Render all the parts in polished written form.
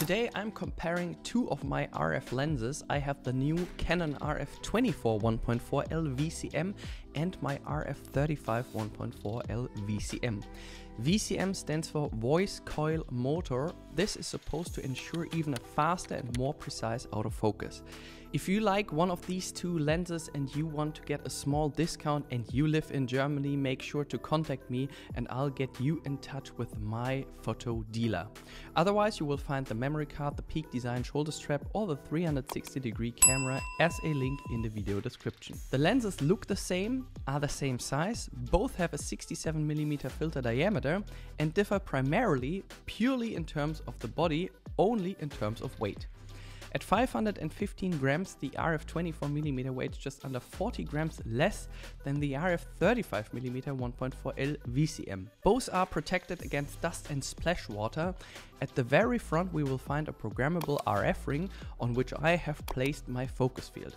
Today I'm comparing two of my RF lenses. I have the new Canon RF24 1.4L VCM and my RF35 1.4L VCM. VCM stands for Voice Coil Motor. This is supposed to ensure even a faster and more precise autofocus. If you like one of these two lenses and you want to get a small discount and you live in Germany, make sure to contact me and I'll get you in touch with my photo dealer. Otherwise, you will find the memory card, the Peak Design shoulder strap or the 360-degree camera as a link in the video description. The lenses look the same, are the same size, both have a 67mm filter diameter and differ primarily purely in terms of the body, only in terms of weight. At 515 grams, the RF24mm weighs just under 40 grams less than the RF35mm 1.4L VCM. Both are protected against dust and splash water. At the very front we will find a programmable RF ring on which I have placed my focus field.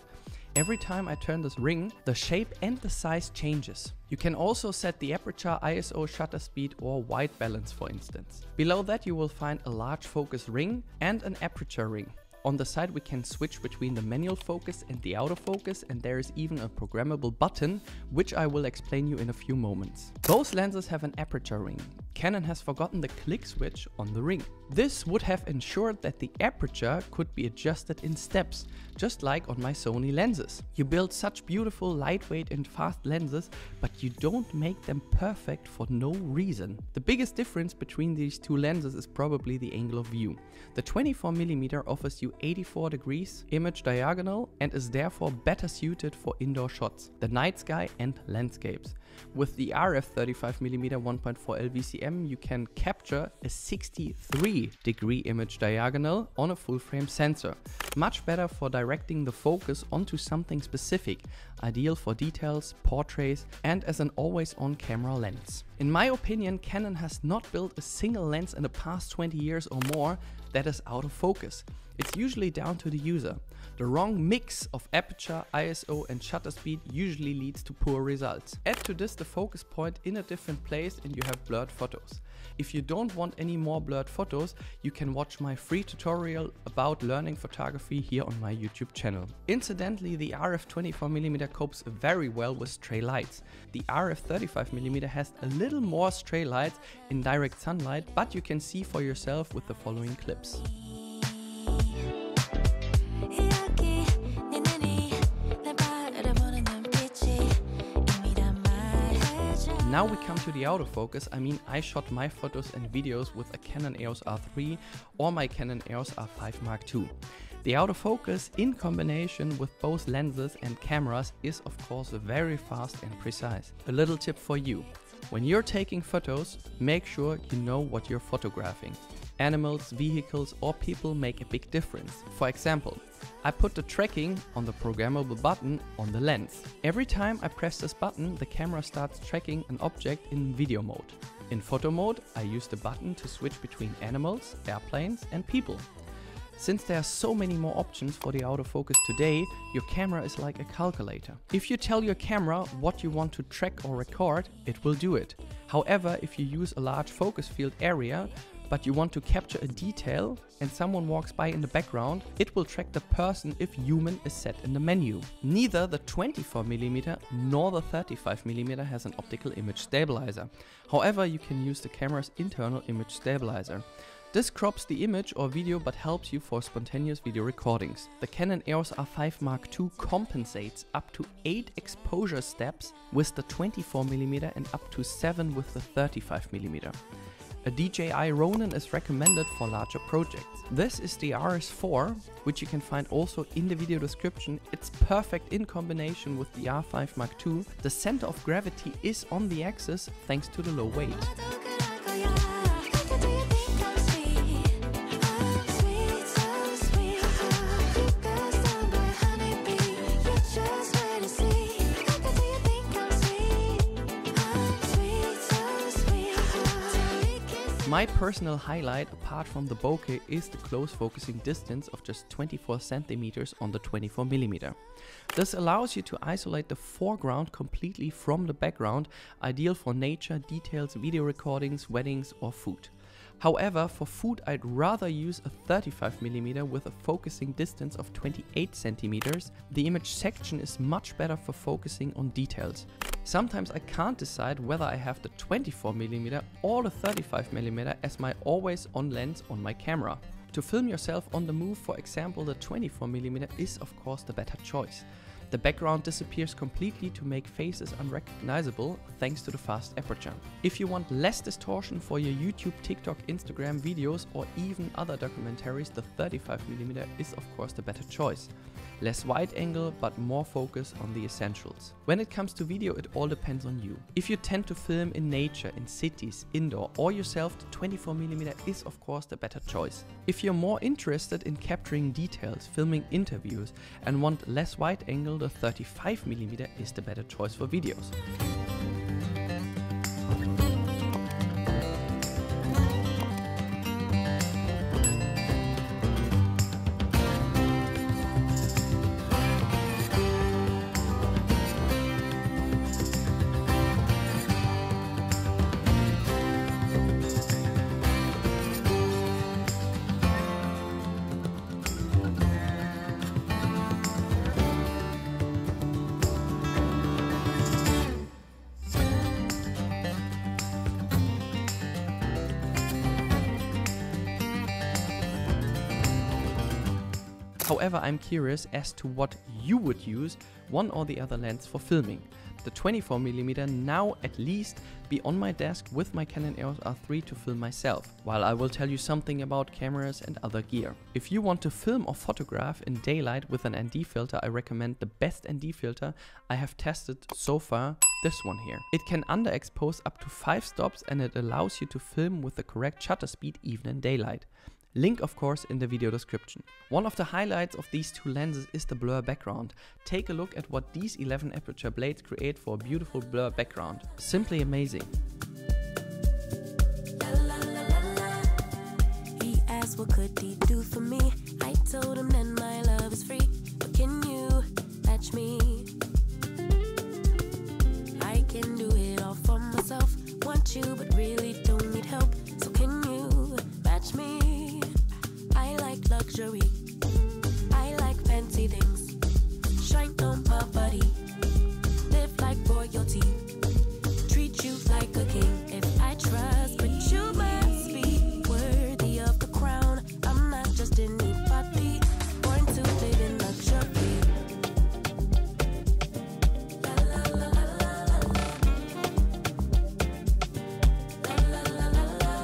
Every time I turn this ring, the shape and the size changes. You can also set the aperture, ISO, shutter speed or white balance for instance. Below that you will find a large focus ring and an aperture ring. On the side we can switch between the manual focus and the autofocus, and there is even a programmable button, which I will explain you in a few moments. Both lenses have an aperture ring. Canon has forgotten the click switch on the ring. This would have ensured that the aperture could be adjusted in steps, just like on my Sony lenses. You build such beautiful, lightweight and fast lenses, but you don't make them perfect for no reason. The biggest difference between these two lenses is probably the angle of view. The 24mm offers you 84 degrees image diagonal and is therefore better suited for indoor shots, the night sky and landscapes. With the RF35mm 1.4L VCM you can capture a 63-degree image diagonal on a full frame sensor. Much better for directing the focus onto something specific, ideal for details, portraits and as an always-on camera lens. In my opinion, Canon has not built a single lens in the past 20 years or more that is out of focus. It's usually down to the user. The wrong mix of aperture, ISO and shutter speed usually leads to poor results. Add to this the focus point in a different place and you have blurred photos. If you don't want any more blurred photos, you can watch my free tutorial about learning photography here on my YouTube channel. Incidentally, the RF24mm copes very well with stray lights. The RF35mm has a little more stray lights in direct sunlight, but you can see for yourself with the following clips. Now we come to the autofocus. I mean, I shot my photos and videos with a Canon EOS R3 or my Canon EOS R5 Mark II. The autofocus in combination with both lenses and cameras is of course very fast and precise. A little tip for you. When you're taking photos, make sure you know what you're photographing. Animals, vehicles or people make a big difference. For example, I put the tracking on the programmable button on the lens. Every time I press this button, the camera starts tracking an object in video mode. In photo mode, I use the button to switch between animals, airplanes and people. Since there are so many more options for the autofocus today, your camera is like a calculator. If you tell your camera what you want to track or record, it will do it. However, if you use a large focus field area, but you want to capture a detail and someone walks by in the background, it will track the person if human is set in the menu. Neither the 24mm nor the 35mm has an optical image stabilizer. However, you can use the camera's internal image stabilizer. This crops the image or video but helps you for spontaneous video recordings. The Canon EOS R5 Mark II compensates up to 8 exposure steps with the 24mm and up to 7 with the 35mm. A DJI Ronin is recommended for larger projects. This is the RS4, which you can find also in the video description. It's perfect in combination with the R5 Mark II. The center of gravity is on the axis thanks to the low weight. My personal highlight, apart from the bokeh, is the close focusing distance of just 24 centimeters on the 24mm. This allows you to isolate the foreground completely from the background, ideal for nature, details, video recordings, weddings or food. However, for food I'd rather use a 35mm with a focusing distance of 28 centimeters. The image section is much better for focusing on details. Sometimes I can't decide whether I have the 24mm or the 35mm as my always on lens on my camera. To film yourself on the move, for example, the 24mm is of course the better choice. The background disappears completely to make faces unrecognizable thanks to the fast aperture. If you want less distortion for your YouTube, TikTok, Instagram videos or even other documentaries, the 35mm is of course the better choice. Less wide angle but more focus on the essentials. When it comes to video, it all depends on you. If you tend to film in nature, in cities, indoor or yourself, the 24mm is of course the better choice. If you're more interested in capturing details, filming interviews and want less wide angle, the 35mm is the better choice for videos. However, I'm curious as to what you would use one or the other lens for filming. The 24mm now at least be on my desk with my Canon EOS R3 to film myself, while I will tell you something about cameras and other gear. If you want to film or photograph in daylight with an ND filter, I recommend the best ND filter I have tested so far, this one here. It can underexpose up to 5 stops and it allows you to film with the correct shutter speed even in daylight. Link of course in the video description. One of the highlights of these two lenses is the blur background. Take a look at what these 11 aperture blades create for a beautiful blur background. Simply amazing. He asked what could he do for me. I told him that my love is free. But can you match me? I can do it all for myself. Want you but really don't need help. So can you match me? I like luxury, I like fancy things, shine on my body, live like royalty, treat you like a king. If I trust, but you must be worthy of the crown. I'm not just anybody, born to live in luxury. La la la la la la. La la la la la.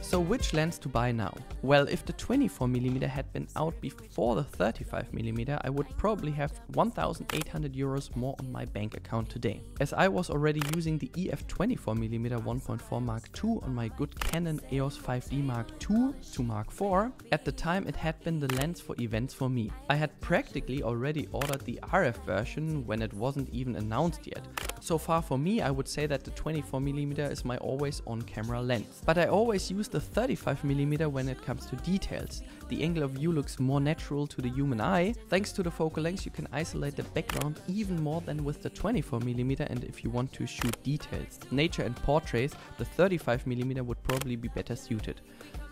So which lens to buy now? Well, if the 24mm had been out before the 35mm, I would probably have 1,800 euros more on my bank account today. As I was already using the EF 24mm 1.4 Mark II on my good Canon EOS 5D Mark II to Mark IV, at the time it had been the lens for events for me. I had practically already ordered the RF version when it wasn't even announced yet. So far for me, I would say that the 24mm is my always on camera lens. But I always use the 35mm when it comes to details. The angle of view looks more natural to the human eye. Thanks to the focal length you can isolate the background even more than with the 24mm, and if you want to shoot details, nature and portraits, the 35mm would probably be better suited.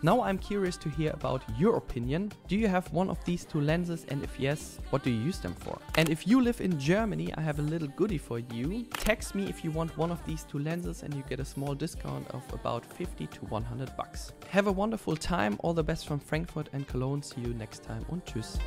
Now I'm curious to hear about your opinion. Do you have one of these two lenses, and if yes, what do you use them for? And if you live in Germany, I have a little goodie for you. Text me if you want one of these two lenses and you get a small discount of about 50 to 100 bucks. Have a wonderful time, all the best from Frankfurt and Cologne. See you next time und tschüss.